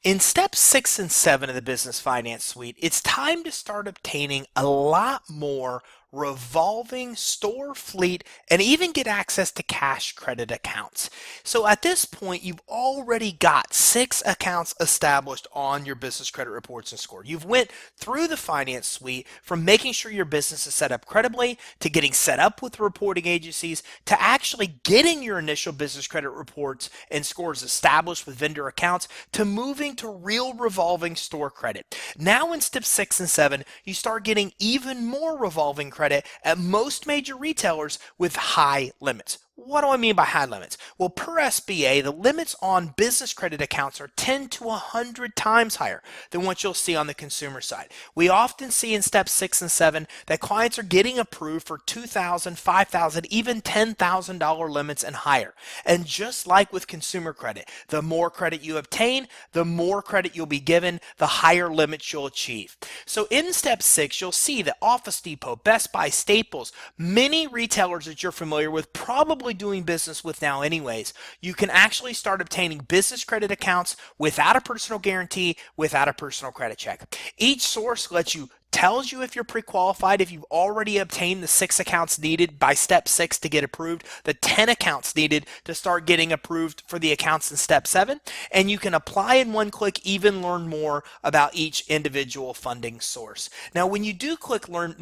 In steps 6 and 7 of the Business Finance Suite, it's time to start obtaining a lot more revolving store fleet and even get access to cash credit accounts. So at this point, you've already got 6 accounts established on your business credit reports and score. You've went through the finance suite from making sure your business is set up credibly to getting set up with reporting agencies to actually getting your initial business credit reports and scores established with vendor accounts to moving to real revolving store credit. Now in step 6 and 7, you start getting even more revolving credit at most major retailers with high limits. What do I mean by high limits? Well, per SBA, the limits on business credit accounts are 10 to 100 times higher than what you'll see on the consumer side. We often see in step 6 and 7 that clients are getting approved for $2,000, $5,000, even $10,000 limits and higher. And just like with consumer credit, the more credit you obtain, the more credit you'll be given, the higher limits you'll achieve. So in step 6, you'll see that Office Depot, Best Buy, Staples, many retailers that you're familiar with probably doing business with now anyways, you can actually start obtaining business credit accounts without a personal guarantee, without a personal credit check. Each source lets you tells you if you're pre-qualified, if you've already obtained the 6 accounts needed by step 6 to get approved, the 10 accounts needed to start getting approved for the accounts in step 7, and you can apply in one click, even learn more about each individual funding source. Now, when you do click learn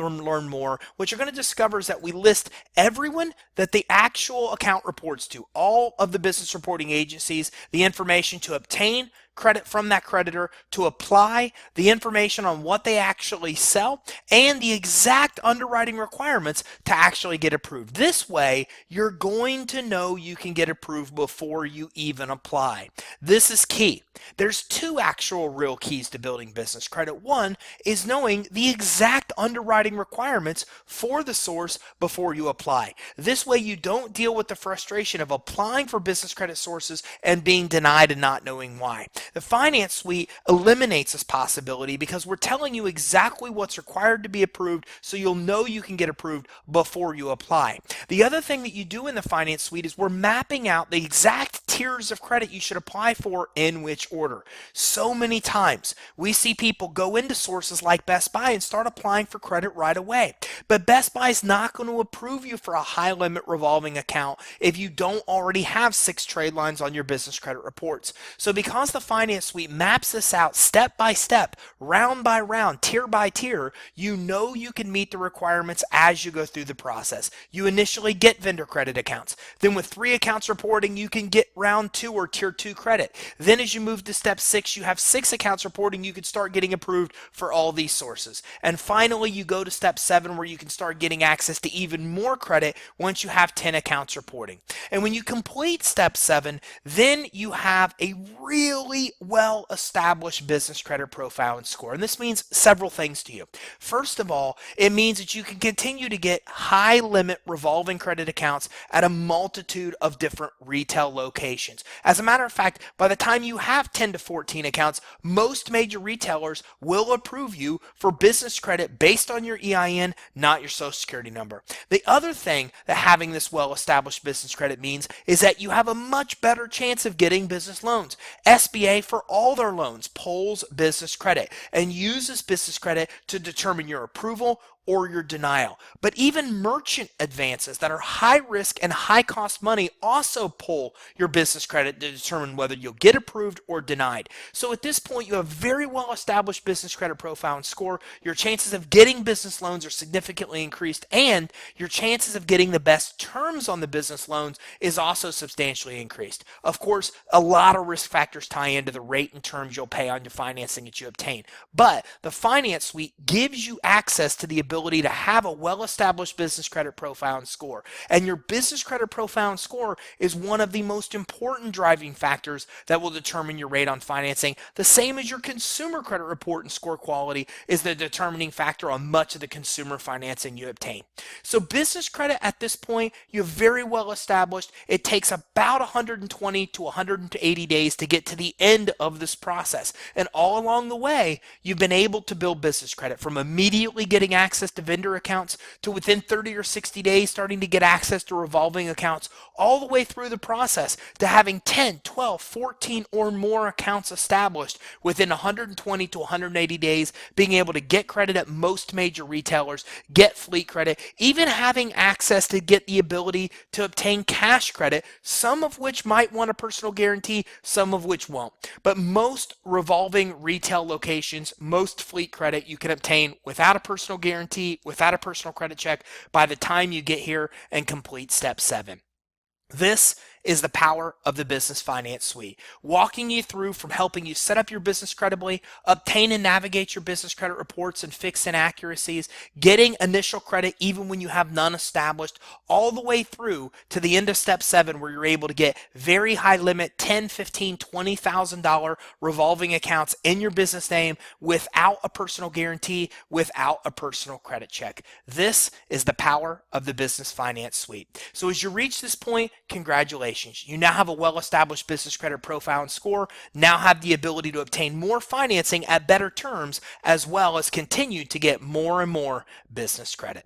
more, what you're going to discover is that we list everyone that the actual account reports to, all of the business reporting agencies, the information to obtain credit from that creditor, to apply, the information on what they actually sell, and the exact underwriting requirements to actually get approved. This way, you're going to know you can get approved before you even apply. This is key. There's 2 actual real keys to building business credit. One is knowing the exact underwriting requirements for the source before you apply. This way you don't deal with the frustration of applying for business credit sources and being denied and not knowing why. The finance suite eliminates this possibility because we're telling you exactly what's required to be approved so you'll know you can get approved before you apply. The other thing that you do in the finance suite is we're mapping out the exact tiers of credit you should apply for in which order. So many times we see people go into sources like Best Buy and start applying for credit right away. But Best Buy is not going to approve you for a high limit revolving account if you don't already have 6 trade lines on your business credit reports. So because the finance suite maps this out step by step, round by round, tier by tier, you know you can meet the requirements as you go through the process. You initially get vendor credit accounts. Then with 3 accounts reporting, you can get round 2 or tier 2 credit. Then as you move to step 6, you have 6 accounts reporting, you can start getting approved for all these sources. And finally, you go to step 7 where you can start getting access to even more credit once you have 10 accounts reporting. And when you complete step 7, then you have a really well-established business credit profile and score. And this means several things to you. First of all, it means that you can continue to get high limit revolving credit accounts at a multitude of different retail locations. As a matter of fact, by the time you have 10 to 14 accounts, most major retailers will approve you for business credit based on your EIN, not your social security number. The other thing that having this well-established business credit means is that you have a much better chance of getting business loans. SBA, for all their loans, polls business credit and uses business credit to determine your approval or your denial. But even merchant advances that are high risk and high cost money also pull your business credit to determine whether you'll get approved or denied. So at this point, you have very well established business credit profile and score. Your chances of getting business loans are significantly increased, and your chances of getting the best terms on the business loans is also substantially increased. Of course, a lot of risk factors tie into the rate and terms you'll pay on your financing that you obtain. But the finance suite gives you access to the ability to have a well-established business credit profile and score. And your business credit profile and score is one of the most important driving factors that will determine your rate on financing. The same as your consumer credit report and score quality is the determining factor on much of the consumer financing you obtain. So business credit at this point, you have very well established. It takes about 120 to 180 days to get to the end end of this process. And all along the way, you've been able to build business credit from immediately getting access to vendor accounts to within 30 or 60 days starting to get access to revolving accounts, all the way through the process to having 10, 12, 14 or more accounts established within 120 to 180 days, being able to get credit at most major retailers, get fleet credit, even having access to get the ability to obtain cash credit, some of which might want a personal guarantee, some of which won't. But most revolving retail locations, most fleet credit you can obtain without a personal guarantee, without a personal credit check by the time you get here and complete step 7. This is the power of the Business Finance Suite, walking you through from helping you set up your business credibly, obtain and navigate your business credit reports and fix inaccuracies, getting initial credit even when you have none established, all the way through to the end of step 7 where you're able to get very high limit $10, $15, $20,000 revolving accounts in your business name without a personal guarantee, without a personal credit check. This is the power of the Business Finance Suite. So as you reach this point, congratulations. You now have a well-established business credit profile and score, now have the ability to obtain more financing at better terms, as well as continue to get more and more business credit.